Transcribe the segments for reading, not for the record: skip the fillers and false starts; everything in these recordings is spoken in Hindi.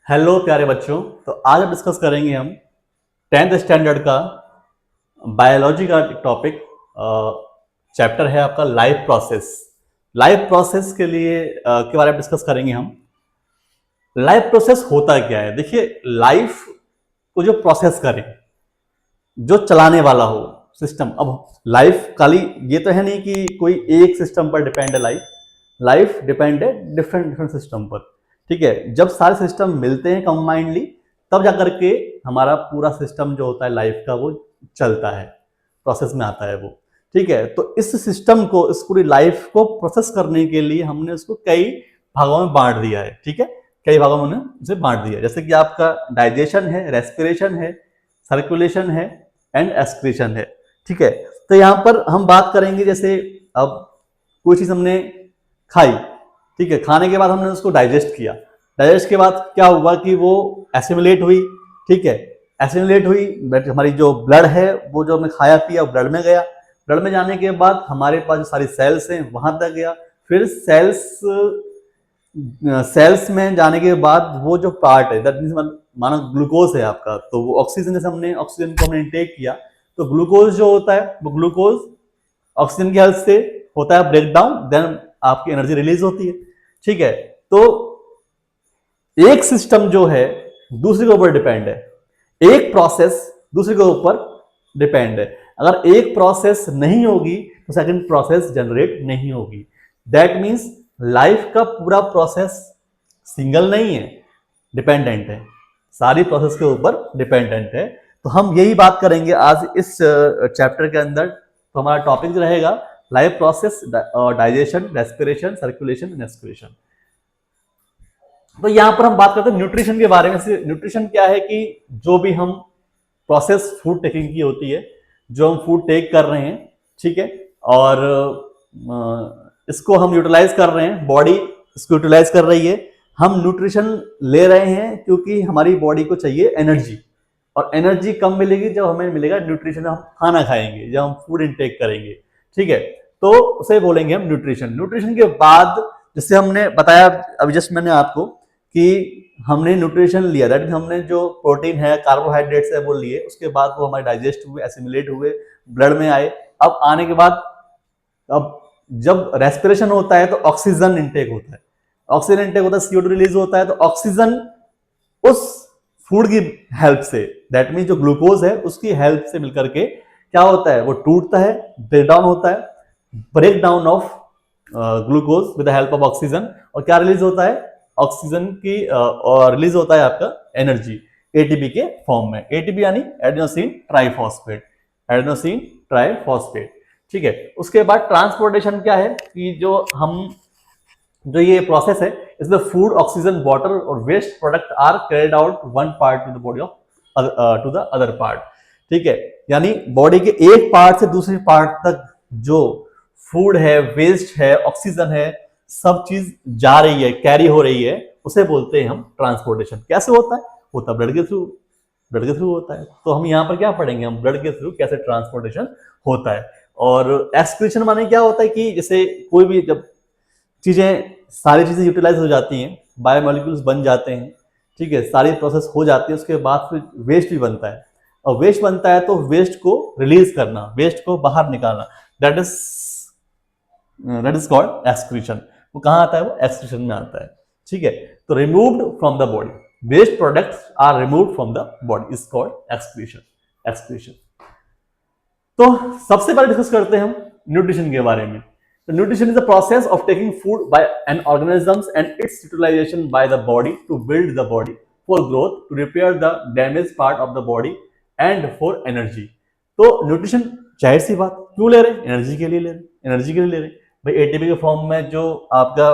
हेलो प्यारे बच्चों। तो आज हम डिस्कस करेंगे हम 10th स्टैंडर्ड का बायोलॉजी का टॉपिक। चैप्टर है आपका लाइफ प्रोसेस। लाइफ प्रोसेस के लिए के बारे में डिस्कस करेंगे हम। लाइफ प्रोसेस होता क्या है? देखिए, लाइफ को जो प्रोसेस करे, जो चलाने वाला हो सिस्टम। अब लाइफ खाली ये तो है नहीं कि कोई एक सिस्टम पर डिपेंड है। लाइफ लाइफ डिपेंड है डिफरेंट डिफरेंट सिस्टम पर। ठीक है, जब सारे सिस्टम मिलते हैं कंबाइंडली, तब जाकर के हमारा पूरा सिस्टम जो होता है लाइफ का वो चलता है, प्रोसेस में आता है वो। ठीक है, तो इस सिस्टम को, इस पूरी लाइफ को प्रोसेस करने के लिए हमने उसको कई भागों में बांट दिया है। ठीक है, कई भागों में हमने उसे बांट दिया है। जैसे कि आपका डाइजेशन है, रेस्पिरेशन है, सर्कुलेशन है एंड एक्सक्रीशन है। ठीक है, तो यहां पर हम बात करेंगे, जैसे अब कोई चीज हमने खाई, ठीक है, खाने के बाद हमने उसको डाइजेस्ट किया। डाइजेस्ट के बाद क्या हुआ कि वो एसिमिलेट हुई। ठीक है, एसिमिलेट हुई, बट हमारी जो ब्लड है वो जो हमने खाया पिया ब्लड में गया। ब्लड में जाने के बाद हमारे पास जो सारी सेल्स हैं वहां तक गया। फिर सेल्स में जाने के बाद वो जो पार्ट है, दैट मींस माना ग्लूकोज है आपका, तो वो ऑक्सीजन, जैसे हमने ऑक्सीजन को हमने इंटेक किया, तो ग्लूकोज जो होता है वो ग्लूकोज ऑक्सीजन की हेल्प से होता है ब्रेक डाउन, देन आपकी एनर्जी रिलीज होती है। ठीक है, तो एक सिस्टम जो है दूसरे के ऊपर डिपेंड है, एक प्रोसेस दूसरे के ऊपर डिपेंड है। अगर एक प्रोसेस नहीं होगी तो सेकंड प्रोसेस जनरेट नहीं होगी। दैट मींस लाइफ का पूरा प्रोसेस सिंगल नहीं है, डिपेंडेंट है, सारी प्रोसेस के ऊपर डिपेंडेंट है। तो हम यही बात करेंगे आज इस चैप्टर के अंदर। तो हमारा टॉपिक रहेगा life process, digestion, respiration, circulation and excretion. तो यहां पर हम बात करते हैं न्यूट्रिशन के बारे में। न्यूट्रिशन क्या है कि जो भी हम प्रोसेस फूड टेकिंग की होती है, जो हम फूड टेक कर रहे हैं, ठीक है, और इसको हम यूटिलाइज कर रहे हैं, बॉडी इसको यूटिलाइज कर रही है। हम न्यूट्रिशन ले रहे हैं क्योंकि हमारी बॉडी को चाहिए एनर्जी, और एनर्जी कम मिलेगी जब हमें मिलेगा न्यूट्रिशन, हम खाना खाएंगे, जब हम फूड इनटेक करेंगे। ठीक है, तो उसे बोलेंगे हम न्यूट्रिशन। न्यूट्रिशन के बाद, जैसे हमने बताया अभी जस्ट मैंने आपको कि हमने न्यूट्रिशन लिया, दैट हमने जो प्रोटीन है, कार्बोहाइड्रेट्स है वो लिए, उसके बाद वो हमारे डाइजेस्ट हुए, एसिमिलेट हुए, ब्लड में आए। अब आने के बाद, अब जब रेस्पिरेशन होता है तो ऑक्सीजन इंटेक होता है, ऑक्सीजन इंटेक होता है, CO2 रिलीज होता है। तो ऑक्सीजन उस फूड की हेल्प से, दैट मीन जो ग्लूकोज है उसकी हेल्प से मिलकर के क्या होता है, वो टूटता है, ब्रेक डाउन होता है, break down of glucose with the help of oxygen. और क्या रिलीज होता है, ऑक्सीजन की रिलीज होता है आपका एनर्जी एटीपी के फॉर्म में। एटीपी यानी एडेनोसिन ट्राइफॉस्फेट, एडेनोसिन ट्राइफॉस्फेट। ठीक है, उसके बाद ट्रांसपोर्टेशन क्या है कि जो ये प्रोसेस है, इसमें फूड, ऑक्सीजन, वाटर और waste product are carried out one part to the body of to the other part. ठीक है, यानी बॉडी के एक पार्ट से दूसरे पार्ट तक जो फूड है, वेस्ट है, ऑक्सीजन है, सब चीज जा रही है, कैरी हो रही है, उसे बोलते हैं हम ट्रांसपोर्टेशन। कैसे होता है? होता ब्लड के थ्रू, ब्लड के थ्रू होता है। तो हम यहाँ पर क्या पढ़ेंगे, हम ब्लड के थ्रू कैसे ट्रांसपोर्टेशन होता है। और एक्सक्रीशन माने क्या होता है कि जैसे कोई भी, जब चीजें, सारी चीजें यूटिलाइज हो जाती हैं, बायोमोलिक्यूल्स बन जाते हैं, ठीक है, सारी प्रोसेस हो जाती है, उसके बाद फिर वेस्ट भी बनता है। और वेस्ट बनता है तो वेस्ट को रिलीज करना, वेस्ट को बाहर निकालना, दैट इज कॉल्ड एक्सक्रीशन। वो कहाँ आता है? वो एक्सक्रीशन में आता है। ठीक है, तो removed from the body, waste products are removed from the body is called excretion, excretion. तो सबसे पहले डिस्कस करते हैं हम न्यूट्रिशन के बारे में। तो nutrition is the process of taking food by an organisms and its utilization by the body to build the body for growth, to repair the damage part of the body and for energy. तो न्यूट्रिशन जाहिर सी बात क्यों ले रहे हैं? एनर्जी के लिए ले रहे हैं, एनर्जी के लिए ले रहे हैं भाई। एटीपी के फॉर्म में जो आपका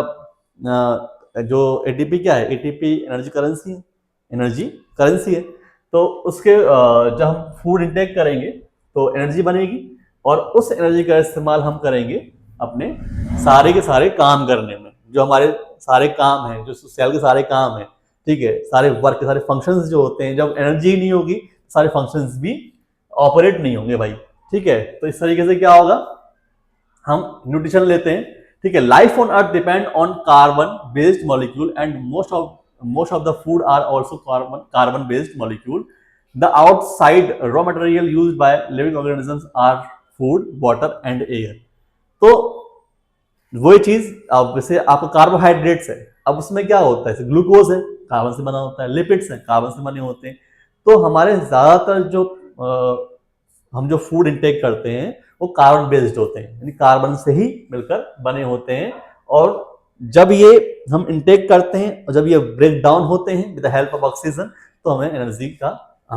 जो एटीपी क्या है, एटीपी एनर्जी करेंसी है, एनर्जी करेंसी है। तो उसके जब हम फूड इंटेक करेंगे तो एनर्जी बनेगी, और उस एनर्जी का इस्तेमाल हम करेंगे अपने सारे के सारे काम करने में। जो हमारे सारे काम हैं, जो सेल के सारे काम हैं, ठीक है, सारे वर्क के सारे फंक्शंस जो होते हैं, जब एनर्जी नहीं होगी सारे फंक्शंस भी ऑपरेट नहीं होंगे भाई। ठीक है, तो इस तरीके से क्या होगा, हम न्यूट्रिशन लेते हैं। ठीक है, life on earth depend on carbon based molecule and most of most of the food are also carbon based molecule. The outside raw material used by living organisms are food, water and air. तो वही चीज अब जैसे आपका कार्बोहाइड्रेट्स है, अब उसमें क्या होता है, ग्लूकोज है कार्बन से बना होता है, लिपिड्स है कार्बन से बने होते हैं। तो हमारे ज्यादातर जो हम जो फूड इंटेक करते हैं वो कार्बन बेस्ड होते हैं, यानी कार्बन से ही मिलकर बने होते हैं। और जब ये हम इंटेक करते हैं और जब ये ब्रेक डाउन होते हैं with the help of oxygen, तो हमें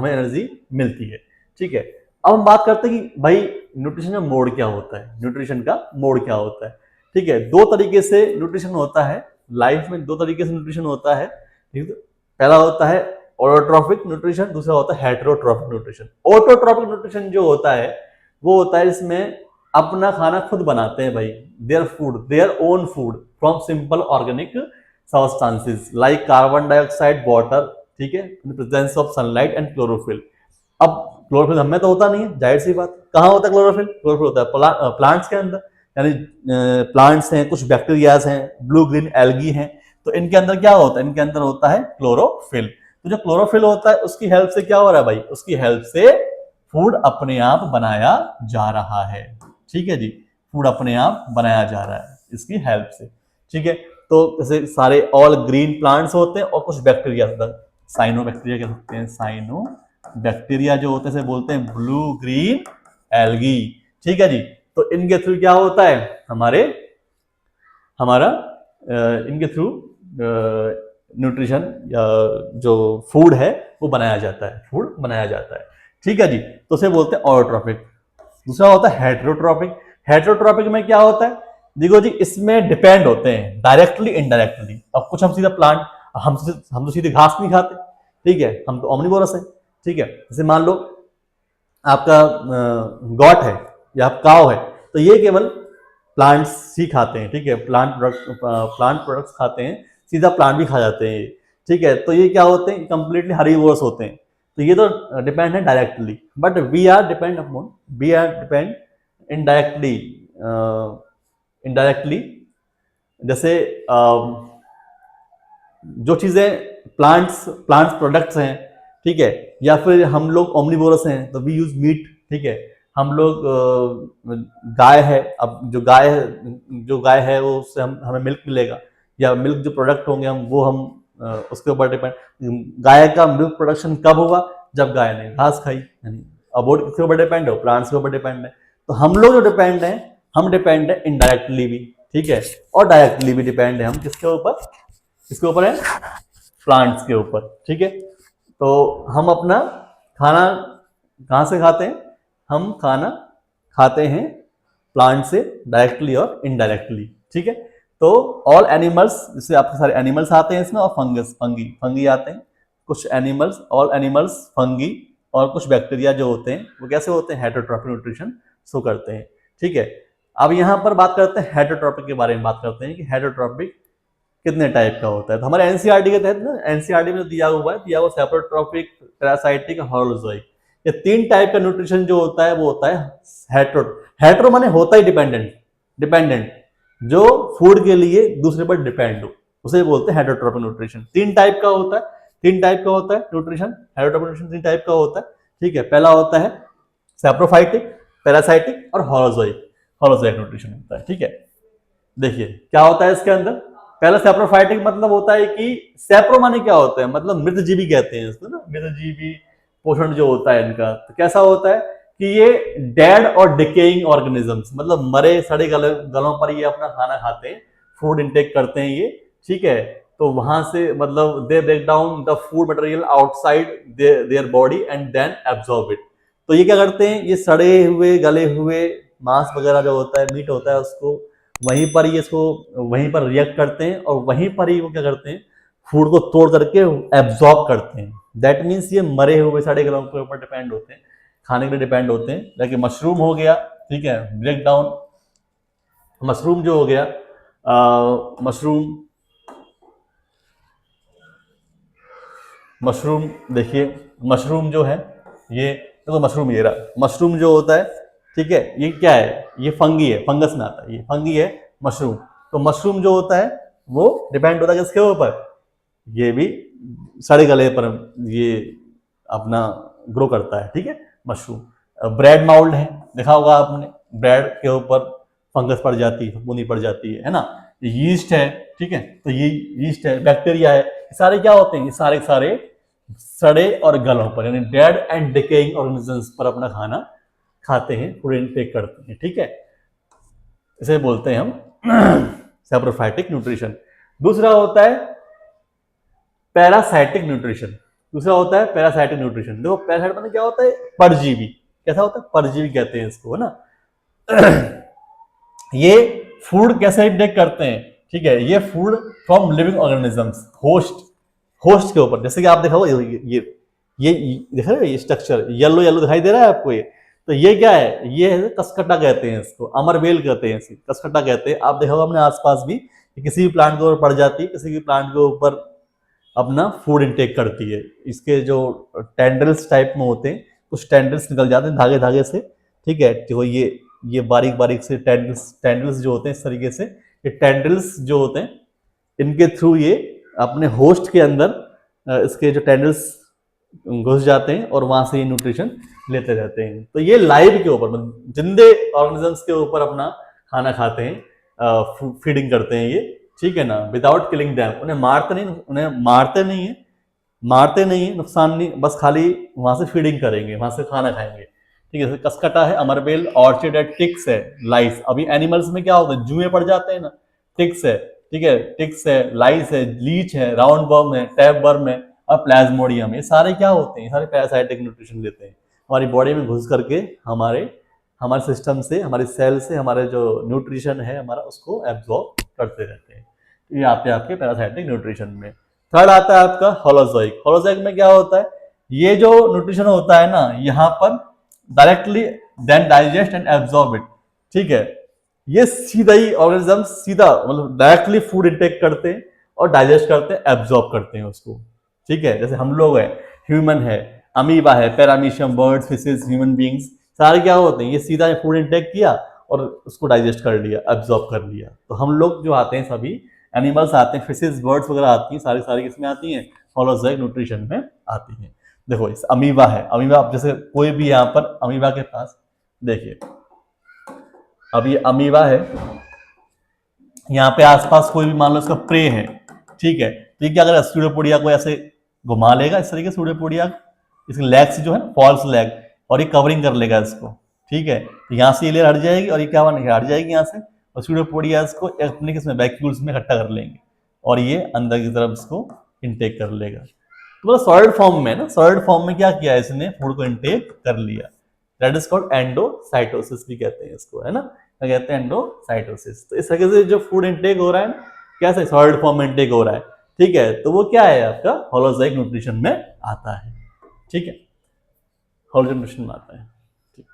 एनर्जी मिलती है। ठीक है, अब हम बात करते हैं कि भाई न्यूट्रिशन का मोड क्या होता है, न्यूट्रिशन का मोड क्या होता है। ठीक है, दो तरीके से न्यूट्रिशन होता है लाइफ में, दो तरीके से न्यूट्रिशन होता है। ठीक है, पहला होता है ऑटोट्रॉफिक न्यूट्रिशन, दूसरा होता है हेटेरोट्रॉफिक न्यूट्रिशन। ऑटोट्रॉफिक न्यूट्रिशन जो होता है वो होता है इसमें अपना खाना खुद बनाते हैं भाई, their own food from simple organic substances like carbon dioxide, water, ठीक है, presence of sunlight and chlorophyll. अब क्लोरोफिल हमें तो होता नहीं है, जाहिर सी बात, कहाँ होता है क्लोरोफिल? क्लोरोफिल होता है प्लांट्स के अंदर, यानी प्लांट्स हैं, कुछ बैक्टीरियाज हैं, ब्लू ग्रीन एल्गी हैं, तो इनके अंदर क्या होता है? इनके अंदर होता है क्लोरोफिल। तो जो क्लोरोफिल होता है उसकी हेल्प से क्या हो रहा है भाई? उसकी हेल्प से फूड अपने आप बनाया जा रहा है। ठीक है जी, फूड अपने आप बनाया जा रहा है इसकी हेल्प से। ठीक है, तो जैसे सारे ऑल ग्रीन प्लांट्स होते हैं और कुछ बैक्टीरिया, साइनो बैक्टीरिया कह सकते हैं, साइनो बैक्टीरिया जो होते हैं बोलते हैं ब्लू ग्रीन एल्गी। ठीक है जी, तो इनके थ्रू क्या होता है हमारा इनके थ्रू न्यूट्रिशन या जो फूड है वो बनाया जाता है। ठीक है जी, तो उसे बोलते हैं ऑटोट्रॉफिक। दूसरा होता है हेटेरोट्रॉपिक। हेटेरोट्रॉपिक में क्या होता है? देखो जी, इसमें डिपेंड होते हैं डायरेक्टली इनडायरेक्टली। अब कुछ हम सीधा प्लांट, हम तो सीधे घास नहीं खाते, ठीक है, हम तो ओमनिवोरस है। ठीक है, जैसे मान लो आपका गॉट है या काव है, तो ये केवल प्लांट्स ही खाते हैं। ठीक है, प्लांट प्रोडक्ट्स खाते हैं, सीधा प्लांट भी खा जाते हैं। ठीक है, तो ये क्या होते हैं? कंप्लीटली हरीवोरस होते हैं। तो ये तो डिपेंड है directly, but we are depend indirectly. जैसे जो चीजें प्लांट्स प्रोडक्ट्स हैं, ठीक है, या फिर हम लोग ओमनिवोरस हैं तो वी यूज मीट। ठीक है, हम लोग गाय है, अब जो गाय है वो उससे हमें मिल्क मिलेगा, या मिल्क जो प्रोडक्ट होंगे हम उसके ऊपर डिपेंड। गाय का मिल्क प्रोडक्शन कब हुआ? जब गाय ने घास खाई। अबाउट किसके ऊपर डिपेंड हो? प्लांट्स के ऊपर डिपेंड है। तो हम लोग जो डिपेंड है, हम डिपेंड है इनडायरेक्टली भी, ठीक है, और डायरेक्टली भी डिपेंड है हम किसके ऊपर है? प्लांट्स के ऊपर। ठीक है, तो हम अपना खाना कहाँ से खाते हैं? हम खाना खाते हैं प्लांट से डायरेक्टली और इनडायरेक्टली। ठीक है, तो ऑल एनिमल्स, जैसे आपके सारे एनिमल्स आते हैं इसमें, और फंगी आते हैं। कुछ एनिमल्स, ऑल एनिमल्स, फंगी और कुछ बैक्टीरिया जो होते हैं वो कैसे होते हैं? हेटेरोट्रॉपिक न्यूट्रिशन शो करते हैं। ठीक है, अब यहाँ पर बात करते हैं हेटेरोट्रॉपिक के बारे में, बात करते हैं कि हेटेरोट्रॉपिक कितने टाइप का होता है। तो हमारे एनसीईआरटी के तहत ना, एनसीईआरटी में दिया हुआ सेप्रोट्रॉपिक, पैरासाइटिक, हॉलोजोइक, ये 3 टाइप का न्यूट्रिशन जो होता है वो होता है हेटेरो माने होता ही डिपेंडेंट, जो फूड के लिए दूसरे पर डिपेंड हो, उसे बोलते हैं हेटेरोट्रॉपिक न्यूट्रिशन। 3 टाइप का होता है न्यूट्रिशन, हेटेरोट्रॉपिक न्यूट्रिशन 3 टाइप का होता है। ठीक है, पहला होता है सेप्रोफाइटिक, पैरासाइटिक और हॉलोजोइक न्यूट्रिशन होता है। ठीक है, देखिए क्या होता है इसके अंदर। पहला सेप्रोफाइटिक मतलब होता है कि सेप्रो माने क्या होता है? मतलब मृतजीवी कहते हैं इसको ना, मृतजीवी पोषण जो होता है इनका। तो कैसा होता है कि ये डेड और डिकेइंग ऑर्गेनिजम्स, मतलब मरे सड़े गलों पर ये अपना खाना खाते हैं, फूड इंटेक करते हैं ये। ठीक है, तो वहां से मतलब they break down the food material outside their body and then absorb it. तो ये क्या करते हैं? ये सड़े हुए गले हुए मांस वगैरह जो होता है, मीट होता है, उसको वहीं पर रिएक्ट करते हैं और वहीं पर ही वो क्या करते हैं? फूड को तोड़ करके एब्जॉर्ब करते हैं। दैट मीन्स ये मरे हुए सड़े गलों के ऊपर डिपेंड होते हैं, खाने के लिए डिपेंड होते हैं। जैसे मशरूम हो गया, ठीक है, ब्रेक डाउन मशरूम जो हो गया, मशरूम देखिए, मशरूम जो है ये तो मशरूम, ये रहा मशरूम जो होता है। ठीक है, ये क्या है? ये फंगी है, फंगस में आता है, ये फंगी है मशरूम। तो मशरूम जो होता है वो डिपेंड होता है किसके ऊपर? ये भी सड़े गले पर ये अपना ग्रो करता है, ठीक है, मशरूम। ब्रेड माउल्ड है, देखा होगा आपने, ब्रेड के ऊपर फंगस पड़ जाती है, फफूंदी पड़ जाती है ना। यीस्ट है, ठीक है, तो ये यीस्ट है, बैक्टीरिया है, ये सारे क्या होते हैं, ये सारे सारे सड़े और गलों पर यानी डेड एंड डिकेइंग ऑर्गेनिजम्स पर अपना खाना खाते हैं, फूड इनटेक करते हैं, ठीक है, इसे बोलते हैं हम सैप्रोफाइटिक न्यूट्रिशन। दूसरा होता है पैरासाइटिक न्यूट्रिशन। दूसरा होता है पैरासाइटिक न्यूट्रिशन। देखो पैरासाइट मतलब क्या होता है, परजीवी। कैसा होता है, परजीवी कहते हैं इसको, है ना। ये फूड कैसे इंटेक करते हैं, ठीक है, ये food from living organisms, host के ऊपर। जैसे कि आप देखा होगा ये देख रहे हो, ये स्ट्रक्चर येलो येलो दिखाई दे रहा है आपको, ये तो ये क्या है, ये है कसकटा कहते हैं इसको, अमरबेल कहते हैं इसे, कसकटा कहते हैं। आप देखा होगा अपने आसपास भी, किसी भी प्लांट के ऊपर पड़ जाती है, किसी भी प्लांट के ऊपर अपना फूड इंटेक करती है। इसके जो टेंडल्स टाइप में होते हैं, कुछ टेंडल्स निकल जाते हैं धागे धागे से, ठीक है, तो ये बारीक बारीक से टेंडल्स जो होते हैं, इस तरीके से ये टेंडल्स जो होते हैं, इनके थ्रू ये अपने होस्ट के अंदर इसके जो टेंडल्स घुस जाते हैं और वहां से ये न्यूट्रिशन लेते रहते हैं। तो ये लाइव के ऊपर, जिंदे ऑर्गेनिजम्स के ऊपर अपना खाना खाते हैं, फीडिंग करते हैं ये, ठीक है ना, विदाउट किलिंग देम। उन्हें मारते नहीं है, नुकसान नहीं, बस खाली वहां से फीडिंग करेंगे, वहां से खाना खाएंगे, ठीक है। कसकटा है, अमरबेल, ऑर्चिड है, टिक्स है, लाइस। अभी एनिमल्स में क्या होता है, जुए पड़ जाते हैं ना, टिक्स है, ठीक है, टिक्स है, लाइस है, लीच है, राउंड वर्म है, टैप वर्म है और प्लाज्मोडियम। ये सारे क्या होते हैं, सारे पैरासाइटिक न्यूट्रिशन लेते हैं, हमारी बॉडी में घुस करके हमारे सिस्टम से, हमारे सेल से हमारे जो न्यूट्रिशन है हमारा, उसको एब्जॉर्ब करते रहते हैं। ये आते हैं आपके पैरासाइटिक न्यूट्रिशन में। थर्ड आता है आपका होलोजोइक। होलोजोइक में क्या होता है, ये जो न्यूट्रिशन होता है ना, यहाँ पर directly then digest and absorb it, ठीक है, ये सीधा ही ऑर्गेनिज्म सीधा मतलब डायरेक्टली फूड इंटेक करते हैं और डाइजेस्ट करते हैं, एब्जॉर्ब करते हैं उसको, ठीक है। जैसे हम लोग हैं, ह्यूमन है, अमीबा है, paramecium, birds, fishes, human beings, सारे क्या होते हैं, ये सीधा फूड इंटेक किया और उसको डाइजेस्ट कर लिया, एब्जॉर्ब कर लिया। तो हम लोग जो आते हैं, सभी एनिमल्स आते हैं, फिशेस, बर्ड्स वगैरह आती हैं, सारी किसमें आती हैं, होलोजोइक न्यूट्रिशन में आती हैं। देखो इस अमीबा है, अमीबा आप जैसे कोई भी यहाँ पर अमीबा के पास देखिए, अब ये अमीबा है, यहाँ पे आसपास कोई भी मान लो इसका प्रे है, ठीक है, तो ये क्या करेगा, स्यूडोपोडिया को ऐसे घुमा लेगा इस तरीके से, स्यूडोपोडिया इसके लेग्स जो है फॉल्स लेग, और ये कवरिंग कर लेगा इसको, ठीक है, तो यहाँ से ये लेयर हट जाएगी और ये क्या बनेगा, हट जाएगी यहाँ से, और स्यूडोपोडिया इसको अपने किसमें वैक्यूल्स में इकट्ठा कर लेंगे और ये अंदर की तरफ इसको इंटेक कर लेगा। तो मतलब सॉलिड फॉर्म में ना, सॉलिड फॉर्म में क्या किया इसने, फूड को इंटेक कर लिया। दैट इज कॉल्ड एंडोसाइटोसिस भी कहते हैं इसको, है ना, क्या कहते हैं, एंडोसाइटोसिस। तो इस तरह से जो फूड इंटेक हो रहा है ना, कैसे सॉलिड फॉर्म में इंटेक हो रहा है, ठीक है, तो वो क्या है आपका होलोजोइक न्यूट्रिशन में आता है, ठीक है, होलोजोइक न्यूट्रिशन में आता है। ठीक,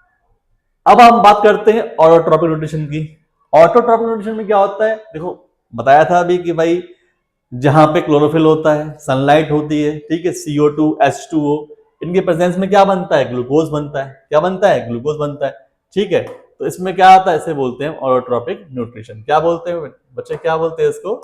अब हम बात करते हैं ऑटोट्रॉपिक न्यूट्रिशन की। ऑटोट्रॉपिक न्यूट्रिशन में क्या होता है, देखो बताया था अभी कि भाई जहां पे क्लोरोफिल होता है, सनलाइट होती है, ठीक है, CO2, H2O, इनके प्रेजेंस में क्या बनता है, ग्लूकोज बनता है। क्या बनता है, ग्लूकोज बनता है, ठीक है। तो इसमें क्या आता है, इसे बोलते हैं ऑटोट्रॉपिक न्यूट्रिशन। क्या बोलते हैं बच्चे, क्या बोलते हैं इसको,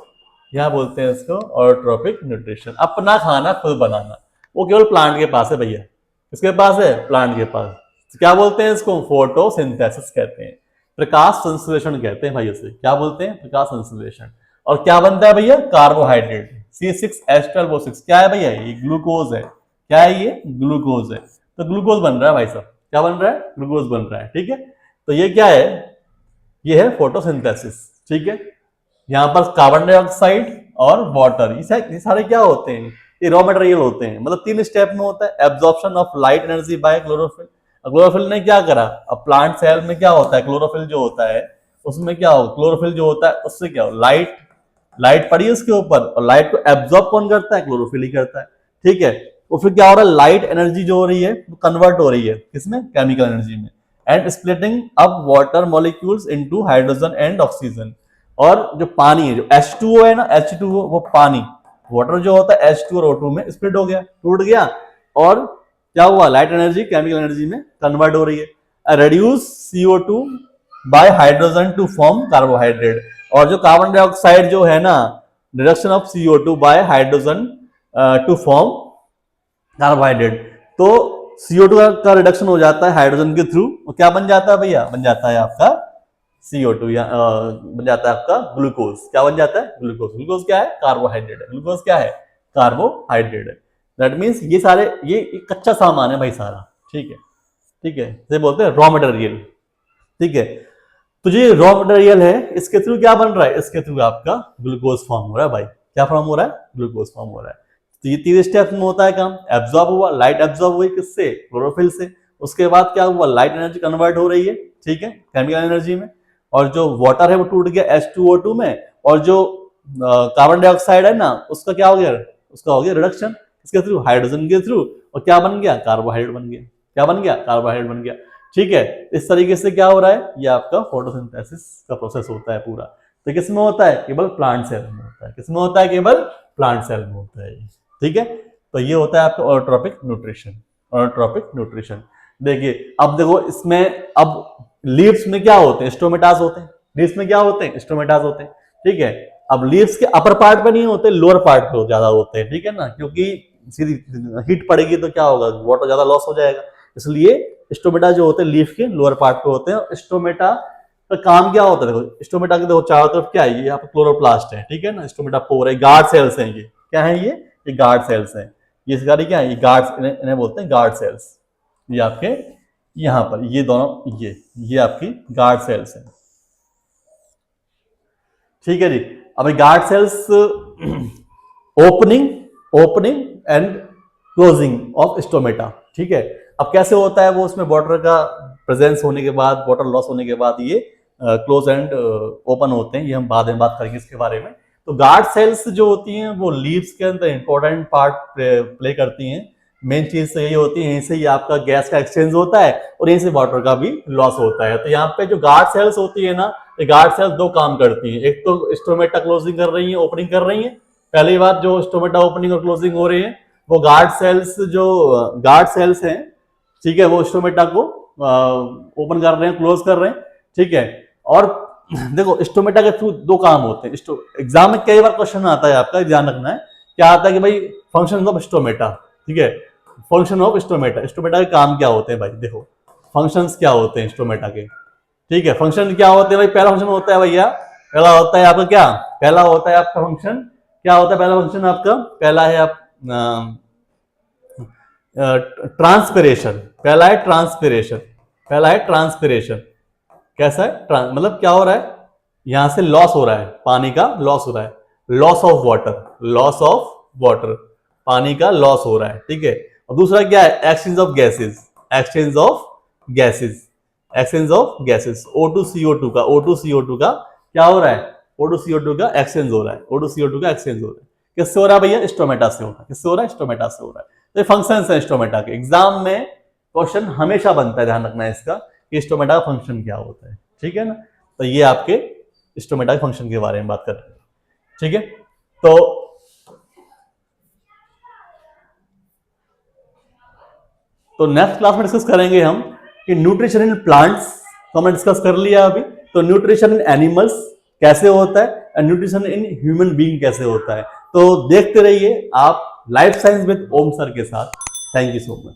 यहाँ बोलते हैं इसको ऑटोट्रॉपिक न्यूट्रिशन। अपना खाना खुद बनाना, वो केवल प्लांट के पास है भैया, किसके पास है, प्लांट के पास। तो क्या बोलते हैं इसको, फोटोसिंथेसिस कहते हैं, प्रकाश संश्लेषण कहते हैं भाई उसे। क्या बोलते हैं, प्रकाश संश्लेषण। और क्या बनता है भैया, कार्बोहाइड्रेट, C6H12O6। क्या है भैया, ये ग्लूकोज है। क्या है, ये ग्लूकोज है। तो ग्लूकोज बन रहा है भाई साहब, क्या बन रहा है, ग्लूकोज बन रहा है, ठीक है। तो ये क्या है, ये है फोटोसिंथेसिस, ठीक है। यहाँ पर कार्बन डाइऑक्साइड और वाटर, ये सारे क्या होते हैं, ये रॉ मटेरियल होते हैं। मतलब 3 स्टेप में होता है, absorption of light energy by chlorophyll. Chlorophyll ने क्या करा, अब प्लांट सेल में क्या होता है, क्लोरोफिल जो होता है उसमें क्या हो, क्लोरोफिल जो होता है उससे क्या हो, लाइट पड़ी है उसके ऊपर, और लाइट को एब्जॉर्ब कौन करता है, क्लोरोफिल ही करता है, ठीक है। तो फिर क्या हो रहा है, लाइट एनर्जी जो हो रही है वो कन्वर्ट हो रही है किसमें, केमिकल एनर्जी में, and splitting up water molecules into hydrogen and oxygen. और जो पानी है, जो H2O है ना, H2O वो पानी, वाटर जो होता है H2 और O2 में स्प्लिट हो गया, टूट गया, और क्या हुआ, लाइट एनर्जी केमिकल एनर्जी में कन्वर्ट हो रही है। Reduce CO2 by hydrogen to form carbohydrate. और जो कार्बन डाइऑक्साइड जो है ना, reduction of CO2 by hydrogen to form carbohydrate. तो CO2 का रिडक्शन हो जाता है हाइड्रोजन के थ्रू, और क्या बन जाता है भैया, बन जाता है आपका CO2 या बन जाता है आपका ग्लूकोज। क्या बन जाता है, ग्लूकोज। ग्लूकोज क्या है, कार्बोहाइड्रेट है। ग्लूकोज क्या है, कार्बोहाइड्रेट है। दैट मीन्स ये सारे ये कच्चा सामान है भाई सारा, ठीक है, ठीक है, इसे बोलते हैं रॉ मटेरियल, ठीक है। तो ये रॉ मटेरियल है, इसके थ्रू क्या बन रहा है, इसके थ्रू आपका ग्लूकोज फॉर्म हो रहा है भाई। क्या फॉर्म हो रहा है, ग्लूकोज फॉर्म हो रहा है। तो ये 3 स्टेप्स में होता है काम। एब्जॉर्ब हुआ, लाइट एब्जॉर्ब हुई किससे, क्लोरोफिल से। उसके बाद क्या हुआ, लाइट एनर्जी कन्वर्ट हो रही है, ठीक है, केमिकल एनर्जी में। और जो वाटर है वो टूट गया H2O2 में, और जो कार्बन डाइऑक्साइड है ना, उसका क्या हो गया, उसका हो गया रिडक्शन इसके थ्रू, हाइड्रोजन के थ्रू, और क्या बन गया, कार्बोहाइड्रेट बन गया। क्या बन गया, कार्बोहाइड्रेट बन गया, ठीक है। इस तरीके से क्या हो रहा है, ये आपका फोटोसिंथेसिस का प्रोसेस होता है पूरा। तो किसमें होता है, केवल प्लांट सेल में होता है। किसमें होता है, केवल प्लांट सेल में होता है, ठीक है। तो ये होता है आपका ऑटोट्रॉपिक न्यूट्रिशन। ऑटोट्रॉपिक न्यूट्रिशन देखिए, अब देखो इसमें, अब लीव्स में क्या होते हैं, स्टोमेटास होते हैं। लीव्स में क्या होते हैं, स्टोमेटास होते हैं, ठीक है। अब लीव्स के अपर पार्ट पे नहीं होते, लोअर पार्ट पे ज्यादा होते हैं, ठीक है ना, क्योंकि सीधी हीट पड़ेगी तो क्या होगा, वाटर ज्यादा लॉस हो जाएगा। इसलिए स्टोमेटा जो होते हैं लीफ के लोअर पार्ट पे होते हैं। स्टोमेटा का काम क्या होता है, देखो स्टोमेटा के देखो चारों तरफ क्या है, ये यहाँ पे क्लोरोप्लास्ट है, ठीक है ना, स्टोमेटा पोर है, गार्ड सेल्स हैं। ये क्या है, ये गार्ड सेल्स हैं। ये इसका क्या है, ये गार्ड, इन्हें बोलते हैं गार्ड सेल्स। ये आपके यहाँ पर ये दोनों, ये आपकी गार्ड सेल्स हैं, ठीक है जी। अब guard cells opening and closing of stomata, ठीक है। अब कैसे होता है वो, उसमें वाटर का प्रेजेंस होने के बाद, वाटर लॉस होने के बाद ये क्लोज एंड ओपन होते हैं। ये हम बाद में बात करेंगे इसके बारे में। तो गार्ड सेल्स जो होती हैं वो लीव्स के अंदर इंपॉर्टेंट पार्ट प्ले करती हैं। मेन चीज तो यही होती है, यहीं से ही आपका गैस का एक्सचेंज होता है और यहीं से वाटर का भी लॉस होता है। तो यहाँ पे जो गार्ड सेल्स होती है ना, ये गार्ड सेल्स दो काम करती हैं। एक तो स्टोमेटा क्लोजिंग कर रही है, ओपनिंग कर रही है। पहली बात, जो स्टोमेटा ओपनिंग और क्लोजिंग हो रही है वो गार्ड सेल्स हैं, ठीक है, वो स्टोमेटा को ओपन कर रहे हैं, क्लोज कर रहे हैं, ठीक है। और देखो स्टोमेटा के थ्रू दो काम होते हैं। एग्जाम में कई बार क्वेश्चन आता है, आपका ध्यान रखना है। क्या आता है कि भाई फंक्शन ऑफ स्टोमेटा, ठीक है, फंक्शन ऑफ स्टोमेटा। स्टोमेटा के काम क्या होते हैं भाई, देखो फंक्शंस क्या होते हैं स्टोमेटा के, ठीक है। फंक्शन क्या होते हैं भाई, पहला फंक्शन होता है भैया, पहला होता है आपका क्या, पहला होता है आपका फंक्शन क्या होता है, पहला फंक्शन आपका, पहला है आप ट्रांसपिरेशन। पहला है ट्रांसपिरेशन, पहला है ट्रांसपिरेशन। कैसा है, मतलब क्या हो रहा है, यहां से लॉस हो रहा है, पानी का लॉस हो रहा है, loss of water, loss of water, पानी का लॉस हो रहा है, ठीक है। और दूसरा क्या है, exchange of gases, exchange of gases, exchange of gases. O2CO2 का, O2CO2 का क्या हो रहा है, O2CO2 का एक्सचेंज हो रहा है, O2CO2 का एक्सचेंज हो रहा है। किससे हो रहा है भैया, स्टोमेटा से हो रहा है। किससे हो रहा है, स्टोमेटा से हो रहा है। तो फंक्शंस है स्टोमेटा के। एग्जाम में क्वेश्चन हमेशा बनता है, ध्यान रखना है इसका, कि स्टोमेटा का फंक्शन क्या होता है, ठीक है ना। तो ये आपके स्टोमेटा के फंक्शन के बारे में बात कर रहे हैं, ठीक है। तो नेक्स्ट क्लास में डिस्कस करेंगे हम कि न्यूट्रिशन इन प्लांट्स, तो हमने डिस्कस कर लिया अभी। तो न्यूट्रिशन इन एनिमल्स कैसे होता है और न्यूट्रिशन इन ह्यूमन बीइंग कैसे होता है। तो देखते रहिए आप life science with Om sir के साथ। Thank you so much.